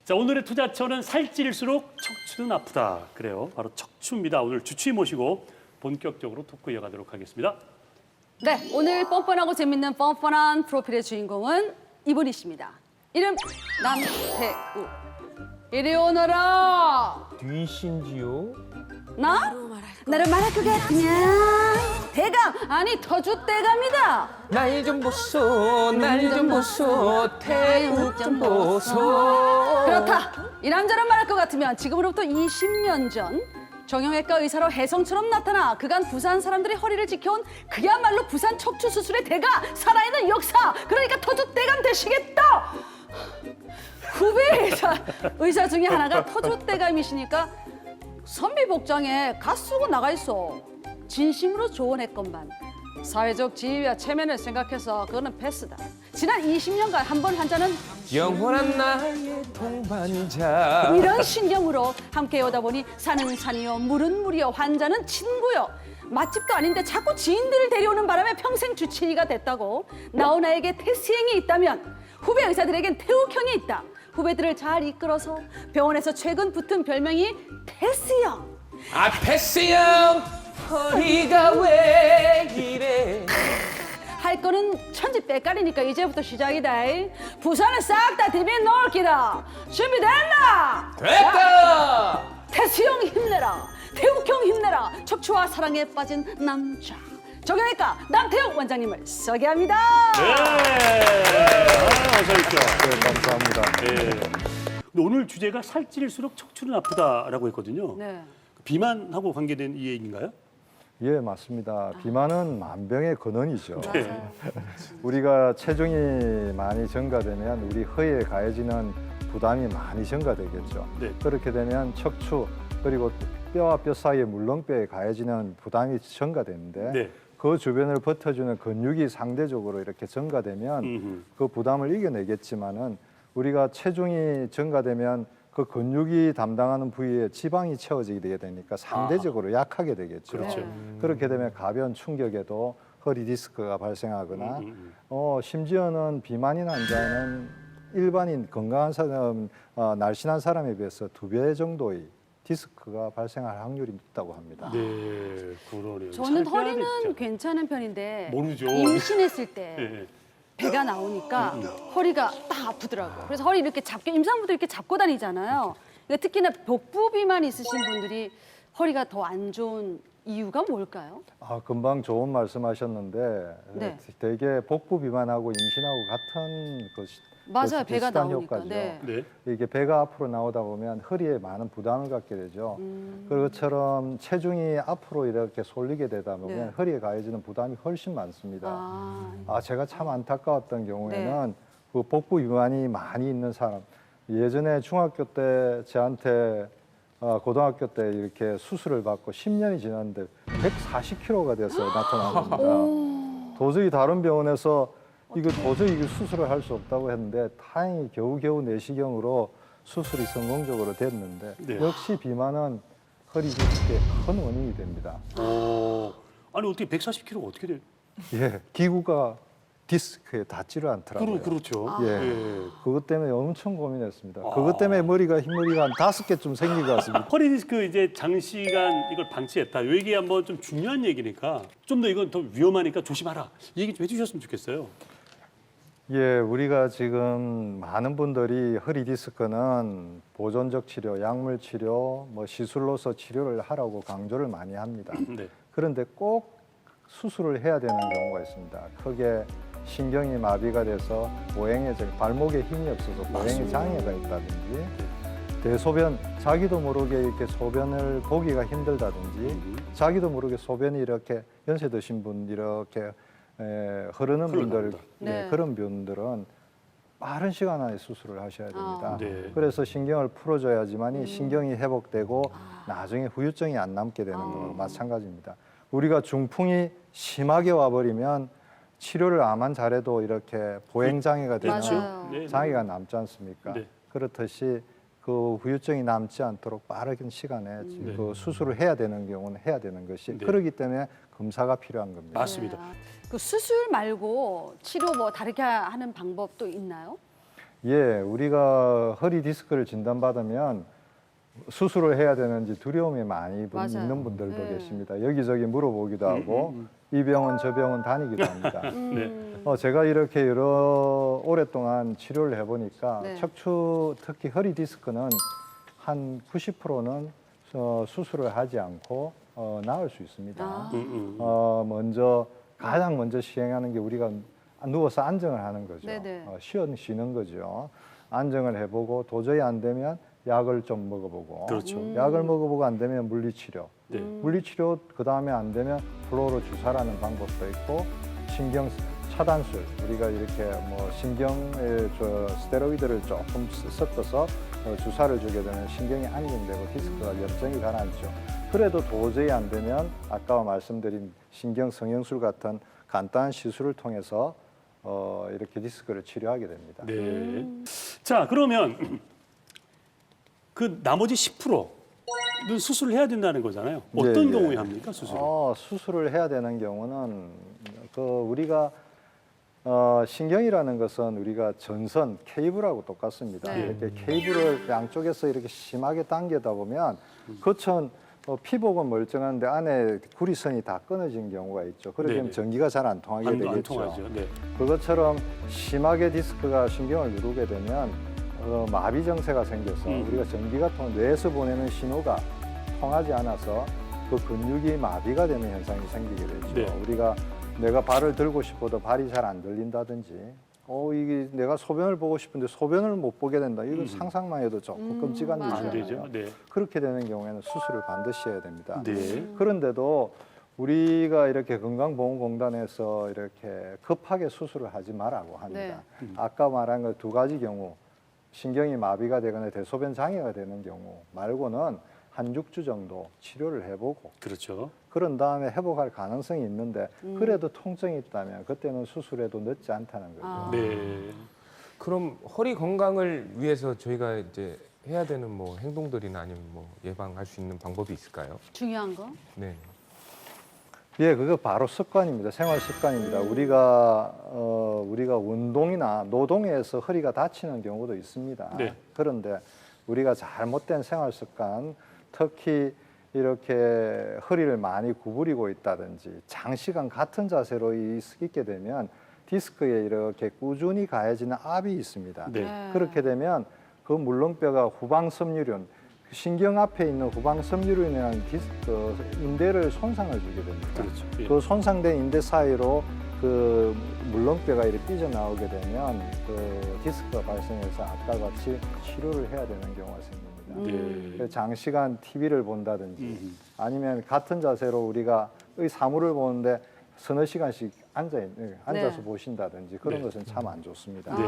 자, 오늘의 투자처는 살찔수록 척추는 아프다. 그래요. 바로 척추입니다. 오늘 주치의 모시고 본격적으로 토크 이어가도록 하겠습니다. 네, 오늘 뻔뻔하고 재밌는 뻔뻔한 프로필의 주인공은 이분이십니다. 이름 남태우. 이리 오너라. 뒤신지요? 나? 나를 말할 것 같으냐? 대감, 아니 터줏대감이다. 날 좀 보소, 날 좀 보소, 태욱 좀 보소. 그렇다. 이 남자를 말할 것 같으면 지금으로부터 20년 전 정형외과 의사로 혜성처럼 나타나 그간 부산 사람들이 허리를 지켜온 그야말로 부산 척추 수술의 대가 살아있는 역사. 그러니까 터줏대감 되시겠다. 후배 의사 중에 하나가 터줏대감이시니까 선비 복장에 갓 쓰고 나가 있어. 진심으로 조언했건만 사회적 지위와 체면을 생각해서 그거는 패스다. 지난 20년간 한 번 환자는 영원한 나의 동반자. 이런 신경으로 함께 오다 보니 산은 산이요 물은 물이요 환자는 친구요. 맛집도 아닌데 자꾸 지인들을 데려오는 바람에 평생 주치의가 됐다고. 나오나에게 태스형이 있다면 후배 의사들에겐 태욱형이 있다. 후배들을 잘 이끌어서 병원에서 최근 붙은 별명이 태스형. 아, 패스형 허리가 왜 이래? 할 거는 천지 빼깔이니까 이제부터 시작이다. 부산을 싹 다 디빈 넣을 기다. 준비됐나? 됐다! 태수형 힘내라. 태욱형 힘내라. 척추와 사랑에 빠진 남자. 정형외과 남태욱 원장님을 소개합니다. 어서 오십시오. 네, 감사합니다. 근데 오늘 주제가 살찔수록 척추는 아프다라고 했거든요. 네. 비만하고 관계된 이 얘기인가요? 예, 맞습니다. 비만은 만병의 근원이죠. 네. 우리가 체중이 많이 증가되면 우리 허리에 가해지는 부담이 많이 증가되겠죠. 네. 그렇게 되면 척추 그리고 뼈와 뼈 사이의 물렁뼈에 가해지는 부담이 증가되는데 네. 그 주변을 버텨주는 근육이 상대적으로 이렇게 증가되면 음흠. 그 부담을 이겨내겠지만은 우리가 체중이 증가되면 그 근육이 담당하는 부위에 지방이 채워지게 되니까 상대적으로 약하게 되겠죠. 그렇죠. 그렇게 되면 가벼운 충격에도 허리 디스크가 발생하거나 심지어는 비만인 환자는 일반인 건강한 사람, 날씬한 사람에 비해서 2배 정도의 디스크가 발생할 확률이 있다고 합니다. 네, 그러네요. 저는 살 빼야 허리는 되죠. 괜찮은 편인데 모르죠. 임신했을 때 네. 배가 나오니까 허리가 딱 아프더라고요. 그래서 허리 이렇게 임산부도 이렇게 잡고 다니잖아요. 그러니까 특히나 복부 비만 있으신 분들이 허리가 더 안 좋은 이유가 뭘까요? 금방 좋은 말씀하셨는데 네. 되게 복부 비만하고 임신하고 같은 맞아요, 배가 비슷한 나오니까. 효과죠. 네. 네. 이게 배가 앞으로 나오다 보면 허리에 많은 부담을 갖게 되죠. 그것처럼 체중이 앞으로 이렇게 쏠리게 되다 보면 네. 허리에 가해지는 부담이 훨씬 많습니다. 제가 참 안타까웠던 경우에는 그 복부 비만이 많이 있는 사람, 예전에 중학교 때 저한테 고등학교 때 이렇게 수술을 받고 10년이 지났는데 140kg가 돼서 나타난 겁니다. 도저히 다른 병원에서 이거 도저히 이거 수술을 할 수 없다고 했는데 다행히 겨우겨우 내시경으로 수술이 성공적으로 됐는데 네. 역시 비만은 허리 디스크의 큰 원인이 됩니다. 아니 어떻게 140kg가 어떻게 돼? 예, 기구가 디스크에 닿지를 않더라고요. 그렇죠. 예, 그것 때문에 엄청 고민했습니다. 그것 때문에 흰머리가 한 5개쯤 생긴 것 같습니다. 허리 디스크 이제 장시간 이걸 방치했다. 이 얘기 한번 좀 중요한 얘기니까 좀 더 이건 더 위험하니까 조심하라. 이 얘기 좀 해주셨으면 좋겠어요. 예, 우리가 지금 많은 분들이 허리 디스크는 보존적 치료, 약물 치료, 시술로서 치료를 하라고 강조를 많이 합니다. 네. 그런데 꼭 수술을 해야 되는 경우가 있습니다. 크게 신경이 마비가 돼서 발목에 힘이 없어서 보행에 장애가 있다든지 대소변, 자기도 모르게 이렇게 소변을 보기가 힘들다든지 자기도 모르게 소변이 이렇게 연세 드신 분 이렇게 흐르는 분들, 네. 그런 분들은 빠른 시간 안에 수술을 하셔야 됩니다. 네. 그래서 신경을 풀어줘야지만이 신경이 회복되고 나중에 후유증이 안 남게 되는 거와 마찬가지입니다. 우리가 중풍이 심하게 와버리면 치료를 아만 잘해도 이렇게 보행 장애가 되면 맞아요. 네. 장애가 남지 않습니까? 네. 그렇듯이 그 후유증이 남지 않도록 빠른 시간에 그 수술을 해야 되는 경우는 해야 되는 것이 네. 그렇기 때문에 검사가 필요한 겁니다. 맞습니다. 그 수술 말고 치료 뭐 다르게 하는 방법도 있나요? 예, 우리가 허리 디스크를 진단받으면 수술을 해야 되는지 두려움이 많이 맞아요. 있는 분들도 네. 계십니다. 여기저기 물어보기도 하고 이 병원 저 병원 다니기도 합니다. 네. 제가 이렇게 여러 오랫동안 치료를 해보니까 네. 척추 특히 허리 디스크는 한 90%는 수술을 하지 않고 나을 수 있습니다. 아. 가장 먼저 시행하는 게 우리가 누워서 안정을 하는 거죠. 네네. 쉬는 거죠. 안정을 해보고 도저히 안 되면 약을 좀 먹어보고, 그렇죠. 약을 먹어보고 안 되면 물리치료, 네. 물리치료 그 다음에 안 되면 플로로 주사라는 방법도 있고 신경 차단술 우리가 이렇게 뭐 신경에 스테로이드를 조금 섞어서 주사를 주게 되면 신경이 안정되고 디스크가 염증이 가라앉죠. 그래도 도저히 안 되면 아까 말씀드린 신경 성형술 같은 간단한 시술을 통해서 이렇게 디스크를 치료하게 됩니다. 네. 자, 그러면 그 나머지 10%는 수술을 해야 된다는 거잖아요. 어떤 예, 예. 경우에 합니까, 수술을? 수술을 해야 되는 경우는 우리가 신경이라는 것은 우리가 전선 케이블하고 똑같습니다. 네. 이렇게 케이블을 양쪽에서 이렇게 심하게 당기다 보면 겉은 피복은 멀쩡한데 안에 구리선이 다 끊어진 경우가 있죠. 그러게 되면 네네. 전기가 잘 안 통하게 안 되겠죠. 통하죠. 네. 그것처럼 심하게 디스크가 신경을 누르게 되면 마비 증세가 생겨서 우리가 전기가 뇌에서 보내는 신호가 통하지 않아서 그 근육이 마비가 되는 현상이 생기게 되죠. 네. 우리가 내가 발을 들고 싶어도 발이 잘 안 들린다든지, 이게 내가 소변을 보고 싶은데 소변을 못 보게 된다. 이건 상상만 해도 조금 끔찍한 맞아요. 안 일이잖아요. 되죠. 네. 그렇게 되는 경우에는 수술을 반드시 해야 됩니다. 네. 그런데도 우리가 이렇게 건강보험공단에서 이렇게 급하게 수술을 하지 말라고 합니다. 아까 말한 그 두 가지 경우, 신경이 마비가 되거나 대소변 장애가 되는 경우 말고는 한 6주 정도 치료를 해보고 그렇죠. 그런 다음에 회복할 가능성이 있는데 그래도 통증이 있다면 그때는 수술해도 늦지 않다는 거죠. 아. 네. 그럼 허리 건강을 위해서 저희가 이제 해야 되는 뭐 행동들이나 아니면 뭐 예방할 수 있는 방법이 있을까요? 중요한 거? 네. 예, 그거 바로 습관입니다. 생활 습관입니다. 우리가 운동이나 노동에서 허리가 다치는 경우도 있습니다. 네. 그런데 우리가 잘못된 생활 습관, 특히 이렇게 허리를 많이 구부리고 있다든지 장시간 같은 자세로 있게 되면 디스크에 이렇게 꾸준히 가해지는 압이 있습니다. 네. 그렇게 되면 그 물렁뼈가 후방섬유륜, 신경 앞에 있는 후방섬유륜이라는 인대를 손상을 주게 됩니다. 그렇죠. 예. 그 손상된 인대 사이로 그 물렁뼈가 이렇게 삐져나오게 되면 그 디스크가 발생해서 아까 같이 치료를 해야 되는 경우가 생깁니다. 네. 그래서 장시간 TV를 본다든지 아니면 같은 자세로 우리가 사물을 보는데 서너 시간씩 앉아서 보신다든지 그런 네. 것은 참 안 좋습니다. 네.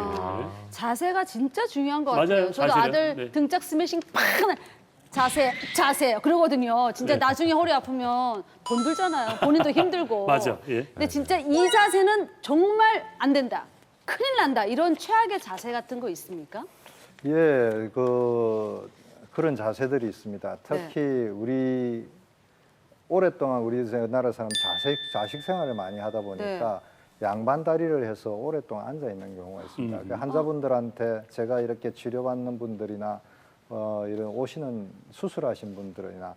자세가 진짜 중요한 것 맞아요. 같아요. 저도 사실은. 아들 네. 등짝 스매싱 팍 자세 그러거든요. 진짜 네. 나중에 허리 아프면 돈 들잖아요. 본인도 힘들고. 맞아. 예. 근데 진짜 이 자세는 정말 안 된다. 큰일 난다. 이런 최악의 자세 같은 거 있습니까? 예, 그런 자세들이 있습니다. 특히 우리 오랫동안 우리나라 사람 자식 생활을 많이 하다 보니까 양반 다리를 해서 오랫동안 앉아 있는 경우가 있습니다. 그 환자분들한테 제가 이렇게 치료받는 분들이나 이런 오시는 수술하신 분들이나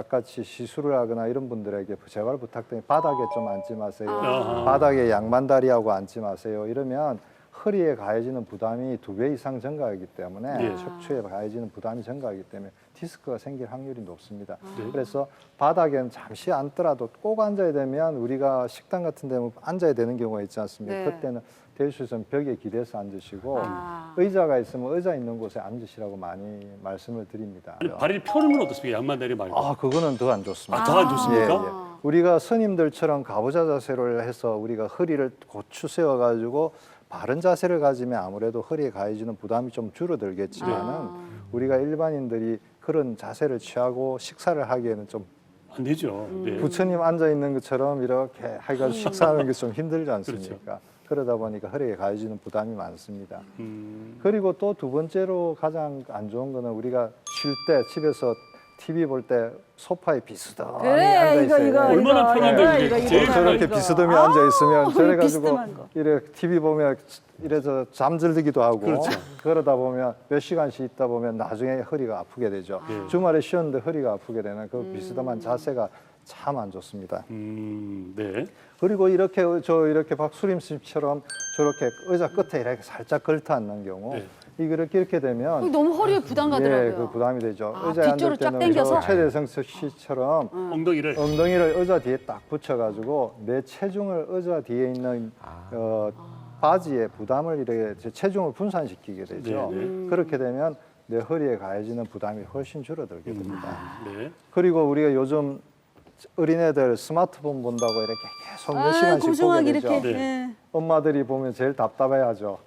같이 시술을 하거나 이런 분들에게 제발 부탁드립니다. 바닥에 좀 앉지 마세요. 아하. 바닥에 양반 다리하고 앉지 마세요. 이러면 허리에 가해지는 부담이 2배 이상 증가하기 때문에 네. 척추에 가해지는 부담이 증가하기 때문에 디스크가 생길 확률이 높습니다. 네. 그래서 바닥에는 잠시 앉더라도 꼭 앉아야 되면 우리가 식당 같은 데 앉아야 되는 경우가 있지 않습니까? 네. 그때는 될 수 있으면 벽에 기대서 앉으시고 아. 의자가 있으면 의자 있는 곳에 앉으시라고 많이 말씀을 드립니다. 아니, 다리를 펴는 건 어떻습니까? 양반 다리 말고. 그거는 더 안 좋습니다. 더 안 좋습니까? 예, 예. 우리가 스님들처럼 가부좌 자세를 해서 우리가 허리를 고추 세워가지고 바른 자세를 가지면 아무래도 허리에 가해지는 부담이 좀 줄어들겠지만은 우리가 일반인들이 그런 자세를 취하고 식사를 하기에는 좀 안 되죠. 네. 부처님 앉아 있는 것처럼 이렇게 하기가 식사하는 게 좀 힘들지 않습니까? 그러다 보니까 허리에 가해지는 부담이 많습니다. 그리고 또 두 번째로 가장 안 좋은 거는 우리가 쉴 때 집에서 TV 볼 때 소파에 비스듬히 그래, 앉아 이거, 있어요. 이거. 얼마나 편한데, 이게 제일 저렇게 이거. 비스듬히 앉아 있으면 저래 가지고 비스듬한 거. 이래 TV 보면 이래서 잠들기도 하고 그렇죠. 그러다 보면 몇 시간씩 있다 보면 나중에 허리가 아프게 되죠. 예. 주말에 쉬었는데 허리가 아프게 되는 그 비스듬한 자세가 참 안 좋습니다. 네. 그리고 이렇게 이렇게 박수림 씨처럼 저렇게 의자 끝에 이렇게 살짝 걸터 앉는 경우 네. 이렇게 되면 너무 허리에 부담 가더라고요. 예, 그 부담이 되죠. 아, 의자에 뒤쪽으로 앉을 쫙 때는 당겨서? 저 최대성 씨처럼 엉덩이를. 엉덩이를 의자 뒤에 딱 붙여가지고 내 체중을 의자 뒤에 있는 바지에 부담을 이렇게 제 체중을 분산시키게 되죠. 네, 네. 그렇게 되면 내 허리에 가해지는 부담이 훨씬 줄어들게 됩니다. 네. 그리고 우리가 요즘 어린애들 스마트폰 본다고 이렇게 계속 몇 아, 시간씩 고정하게 보게 되죠. 이렇게. 네. 예. 엄마들이 보면 제일 답답해하죠.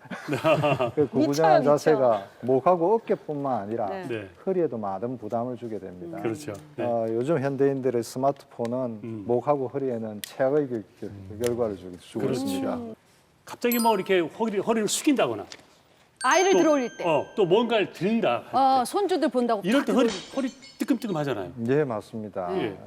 그 구부정한 미쳐요, 자세가 목하고 어깨뿐만 아니라 네. 네. 허리에도 많은 부담을 주게 됩니다. 그렇죠. 네. 요즘 현대인들의 스마트폰은 목하고 허리에는 최악의 결과를 주고 그렇죠. 있습니다. 갑자기 뭐 이렇게 허리를 숙인다거나 아이를 또, 들어올릴 때. 또 뭔가를 든다. 손주들 본다고. 이럴 팍 때 들어올릴 허리 뜨끔뜨끔 하잖아요. 예, 맞습니다. 예.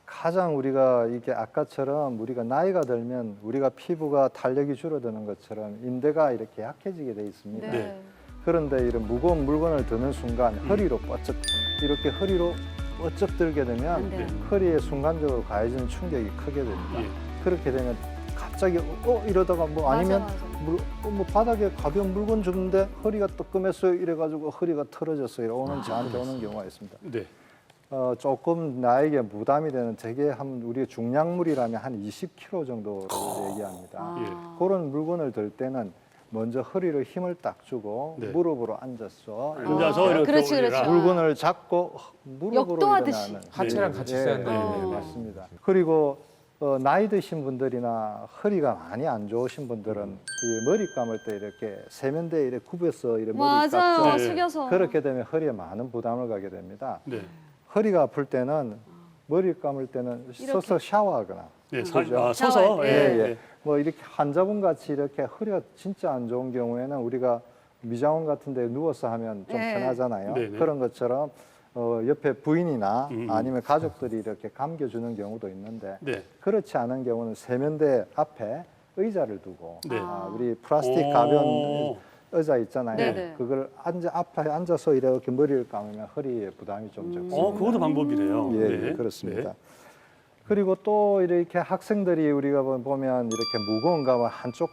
가장 우리가 이게 아까처럼 우리가 나이가 들면 우리가 피부가 탄력이 줄어드는 것처럼 인대가 이렇게 약해지게 돼 있습니다. 때. 네. 그런데 이런 무거운 물건을 드는 순간 허리로 뻗쩍 이렇게 허리로 뻗쩍 들게 되면 안 돼요. 허리에 순간적으로 가해지는 충격이 크게 됩니다. 예. 그렇게 되면 갑자기 이러다가 뭐 아니면 맞아. 뭐 바닥에 가벼운 물건 줬는데 허리가 뜨끔했어요 이래가지고 허리가 틀어졌어요 오는 저한테 오는 경우가 있습니다. 네. 조금 나에게 부담이 되는 되게 우리가 중량물이라면 한 20kg 정도를 얘기합니다. 예. 그런 물건을 들 때는 먼저 허리를 힘을 딱 주고 네. 무릎으로 앉아서 앉아서 이렇게 그렇지, 올리라. 그렇지. 물건을 잡고 무릎으로 역도하듯이. 일어나는 하체랑 네. 같이 예, 써야 한다는 예, 얘기예요. 맞습니다. 그리고 나이 드신 분들이나 허리가 많이 안 좋으신 분들은 이 머리 감을 때 이렇게 세면대에 이렇게 굽혀서 이렇게 머리 감죠. 맞아요. 네. 숙여서. 그렇게 되면 허리에 많은 부담을 가게 됩니다. 네. 허리가 아플 때는 머리 감을 때는 서서 샤워하거나 네. 그죠? 서서. 샤워할 때. 예. 뭐 이렇게 환자분 같이 이렇게 허리가 진짜 안 좋은 경우에는 우리가 미장원 같은 데 누워서 하면 좀 네. 편하잖아요. 네네. 그런 것처럼 옆에 부인이나 음. 아니면 가족들이 이렇게 감겨주는 경우도 있는데 네. 그렇지 않은 경우는 세면대 앞에 의자를 두고 네. 우리 플라스틱 가벼운 오. 의자 있잖아요. 네네. 그걸 앞에 앉아서 이렇게 머리를 감으면 허리에 부담이 좀 적습니다. 그것도 방법이네요. 예, 네. 그렇습니다. 네. 그리고 또 이렇게 학생들이 우리가 보면 이렇게 무거운 가방 한쪽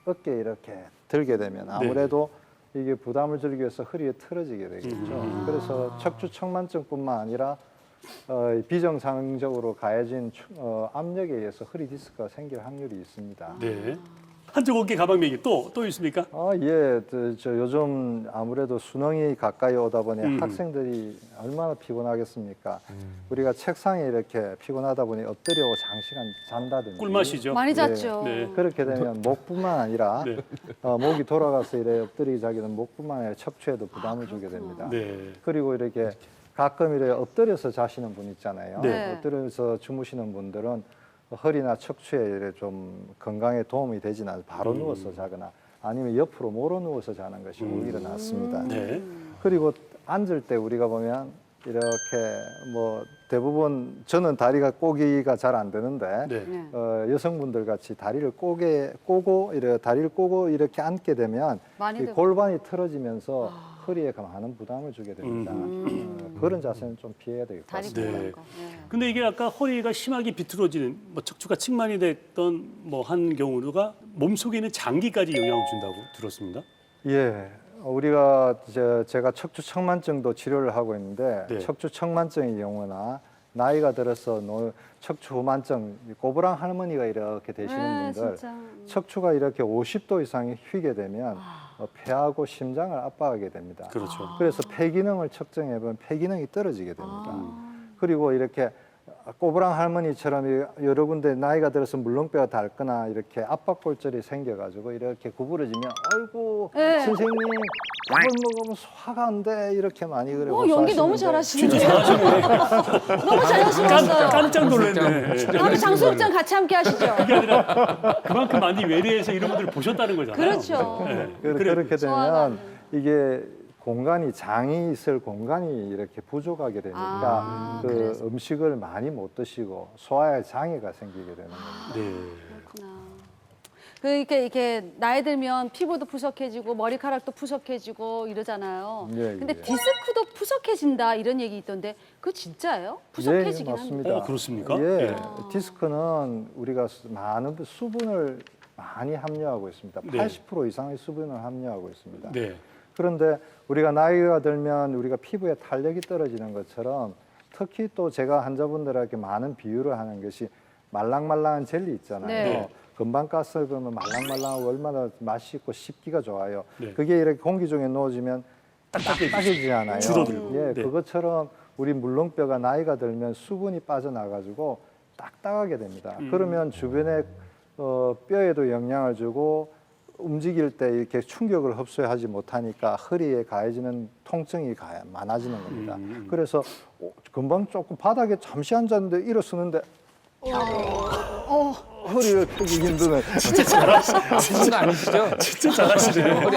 어깨에 이렇게 들게 되면 아무래도 이게 부담을 줄이기 위해서 허리에 틀어지게 되겠죠. 그래서 척추 측만증뿐만 아니라 비정상적으로 가해진 압력에 의해서 허리 디스크가 생길 확률이 있습니다. 네. 한쪽 어깨 가방 매기 또 있습니까? 예, 저 요즘 아무래도 수능이 가까이 오다 보니 음. 학생들이 얼마나 피곤하겠습니까? 우리가 책상에 이렇게 피곤하다 보니 엎드려 장시간 잔다든지 꿀맛이죠. 많이 잤죠. 네. 그렇게 되면 목뿐만 아니라 네. 목이 돌아가서 이래 엎드리기 자기는 목뿐만 아니라 척추에도 부담을 주게 됩니다. 네. 그리고 이렇게 가끔 이래 엎드려서 자시는 분 있잖아요. 네. 엎드려서 주무시는 분들은 허리나 척추에 이래 좀 건강에 도움이 되지는 않아서 바로 누워서 자거나 아니면 옆으로 몰아 누워서 자는 것이 오히려 낫습니다. 네. 그리고 앉을 때 우리가 보면 이렇게 뭐 대부분 저는 다리가 꼬기가 잘 안 되는데 네. 네. 여성분들 같이 다리를 꼬고 이렇게 다리를 꼬고 이렇게 앉게 되면 이 많이들. 골반이 틀어지면서 허리에 많은 부담을 주게 됩니다. 그런 자세는 좀 피해야 될 것 다리 같습니다. 굽는 네. 거. 네. 근데 이게 아까 허리가 심하게 비틀어지는 뭐 척추가 측만이 됐던 뭐 한 경우가 몸속에 있는 장기까지 영향을 준다고 들었습니다. 예, 우리가 제가 척추 측만증도 치료를 하고 있는데 네. 척추 측만증의 경우나 나이가 들어서 척추 후만증, 꼬부랑 할머니가 이렇게 되시는 네, 분들 진짜. 척추가 이렇게 50도 이상이 휘게 되면 폐하고 심장을 압박하게 됩니다. 그렇죠. 그래서 폐 기능을 측정해 보면 폐 기능이 떨어지게 됩니다. 그리고 이렇게 꼬부랑 할머니처럼 여러 군데 나이가 들어서 물렁뼈가 닳거나 이렇게 압박골절이 생겨가지고 이렇게 구부러지면 아이고 네. 선생님 이걸 먹으면 소화가 안 돼 이렇게 많이 그래. 연기 너무 호소하시는데 잘하시네요. 너무 자연스러웠어요. 깜짝 놀랐네. 다음에 장수극장 같이 함께 하시죠. 그만큼 많이 외래에서 이런 분들을 보셨다는 거잖아요. 그렇죠. 네. 그렇게 소화가 되면 이게 공간이 장이 있을 공간이 이렇게 부족하게 되니까 그 그래서. 음식을 많이 못 드시고 소화에 장애가 생기게 되는 겁니다. 네. 그렇구나. 그러니까 이렇게 나이 들면 피부도 푸석해지고 머리카락도 푸석해지고 이러잖아요. 예, 근데 예. 디스크도 푸석해진다 이런 얘기 있던데 그거 진짜예요? 예, 푸석해지긴 맞습니다. 합니다. 그렇습니까? 예, 예. 디스크는 우리가 많은 수분을 많이 함유하고 있습니다. 네. 80% 이상의 수분을 함유하고 있습니다. 네. 그런데 우리가 나이가 들면 우리가 피부에 탄력이 떨어지는 것처럼 특히 또 제가 환자분들에게 많은 비유를 하는 것이 말랑말랑한 젤리 있잖아요. 네. 금방 깠을 그러면 말랑말랑하고 얼마나 맛있고 씹기가 좋아요. 네. 그게 이렇게 공기 중에 넣어지면 딱딱해지잖아요. 줄어들고. 예, 네. 그것처럼 우리 물렁뼈가 나이가 들면 수분이 빠져나가지고 딱딱하게 됩니다. 그러면 주변에 뼈에도 영향을 주고 움직일 때 이렇게 충격을 흡수하지 못하니까 허리에 가해지는 통증이 많아지는 겁니다. 그래서 금방 조금 바닥에 잠시 앉았는데 일어서는데 허리를 펴기 힘드네. 그건 아니시죠? 진짜 잘하시네요.